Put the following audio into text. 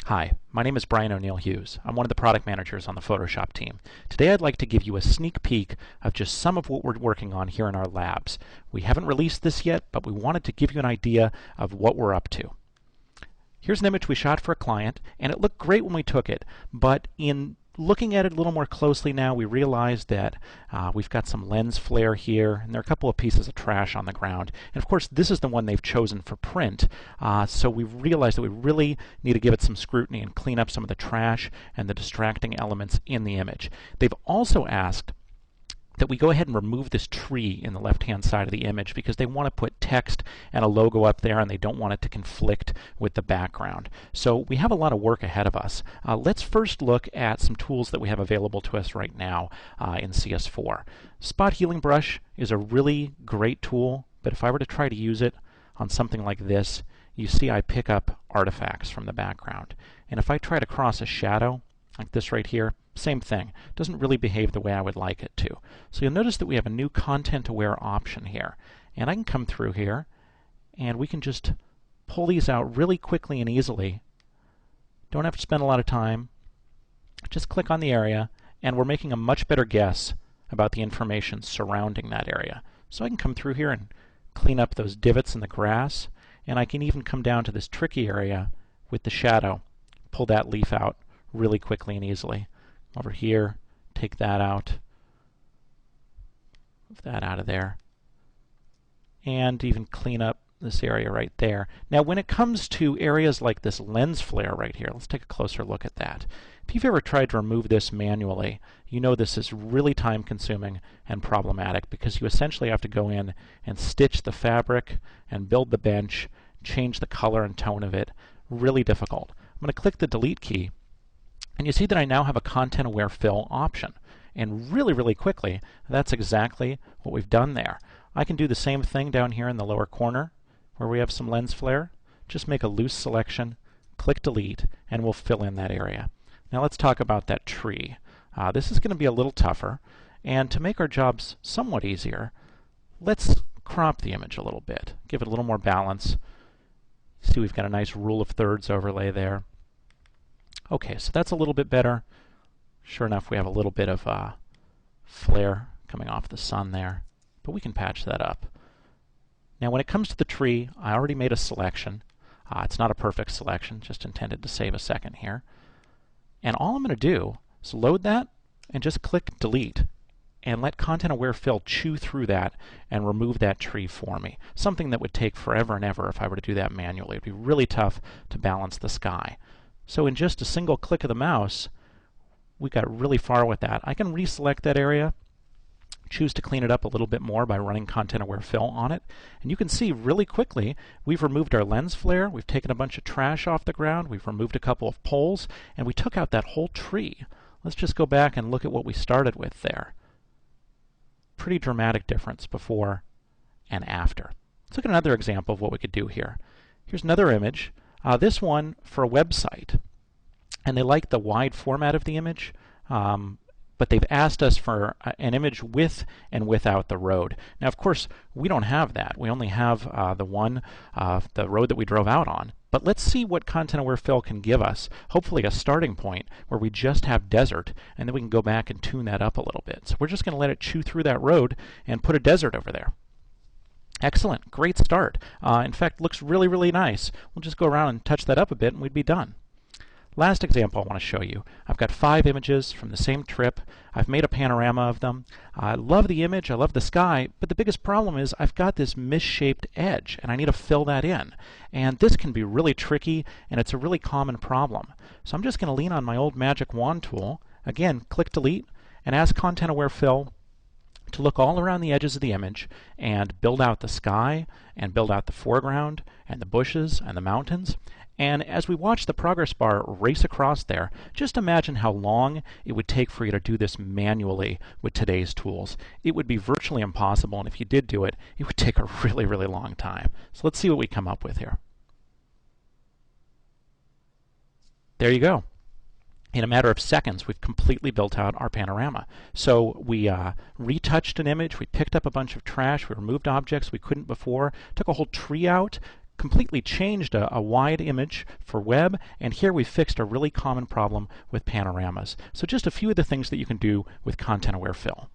Hi, my name is Brian O'Neill Hughes. I'm one of the product managers on the Photoshop team. Today I'd like to give you a sneak peek of just some of what we're working on here in our labs. We haven't released this yet, but we wanted to give you an idea of what we're up to. Here's an image we shot for a client, and it looked great when we took it, but in looking at it a little more closely now, we realized that we've got some lens flare here, and there are a couple of pieces of trash on the ground. And of course, this is the one they've chosen for print, so we've realized that we really need to give it some scrutiny and clean up some of the trash and the distracting elements in the image. They've also asked that we go ahead and remove this tree in the left-hand side of the image because they want to put text and a logo up there and they don't want it to conflict with the background. So we have a lot of work ahead of us. Let's first look at some tools that we have available to us right now in CS4. Spot Healing Brush is a really great tool, but if I were to try to use it on something like this, you see I pick up artifacts from the background. And if I try to cross a shadow, like this right here, same thing. Doesn't really behave the way I would like it to. So you'll notice that we have a new content-aware option here. And I can come through here, and we can just pull these out really quickly and easily. Don't have to spend a lot of time. Just click on the area, and we're making a much better guess about the information surrounding that area. So I can come through here and clean up those divots in the grass, and I can even come down to this tricky area with the shadow, pull that leaf out really quickly and easily. Over here, take that out, move that out of there, and even clean up this area right there. Now when it comes to areas like this lens flare right here, let's take a closer look at that. If you've ever tried to remove this manually, you know this is really time consuming and problematic because you essentially have to go in and stitch the fabric and build the bench, change the color and tone of it. Really difficult. I'm going to click the delete key, and you see that I now have a content-aware fill option. And really quickly, that's exactly what we've done there. I can do the same thing down here in the lower corner where we have some lens flare. Just make a loose selection, click delete, and we'll fill in that area. Now let's talk about that tree. This is going to be a little tougher, and to make our jobs somewhat easier, let's crop the image a little bit, give it a little more balance. See, we've got a nice rule of thirds overlay there. Okay, so that's a little bit better. Sure enough, we have a little bit of flare coming off the sun there, but we can patch that up. Now when it comes to the tree, I already made a selection. It's not a perfect selection, just intended to save a second here. And all I'm going to do is load that and just click delete and let content-aware fill chew through that and remove that tree for me. Something that would take forever and ever if I were to do that manually. It would be really tough to balance the sky. So in just a single click of the mouse, we got really far with that. I can reselect that area, choose to clean it up a little bit more by running content-aware fill on it, and you can see really quickly we've removed our lens flare, we've taken a bunch of trash off the ground, we've removed a couple of poles, and we took out that whole tree. Let's just go back and look at what we started with there. Pretty dramatic difference before and after. Let's look at another example of what we could do here. Here's another image. This one for a website, and they like the wide format of the image, but they've asked us for an image with and without the road. Now, of course, we don't have that. We only have the road that we drove out on. But let's see what content-aware fill can give us. Hopefully a starting point where we just have desert, and then we can go back and tune that up a little bit. So we're just going to let it chew through that road and put a desert over there. Excellent, great start. In fact, looks really nice. We'll just go around and touch that up a bit and we'd be done. Last example I want to show you. I've got 5 images from the same trip. I've made a panorama of them. I love the image, I love the sky, but the biggest problem is I've got this misshaped edge and I need to fill that in. And this can be really tricky and it's a really common problem. So I'm just going to lean on my old magic wand tool. Again, click delete and ask content-aware fill to look all around the edges of the image and build out the sky and build out the foreground and the bushes and the mountains. And as we watch the progress bar race across there, just imagine how long it would take for you to do this manually with today's tools. It would be virtually impossible, and if you did do it, it would take a really long time. So let's see what we come up with here. There you go. In a matter of seconds, we've completely built out our panorama. So we retouched an image, we picked up a bunch of trash, we removed objects we couldn't before, took a whole tree out, completely changed a wide image for web, and here we fixed a really common problem with panoramas. So just a few of the things that you can do with content-aware fill.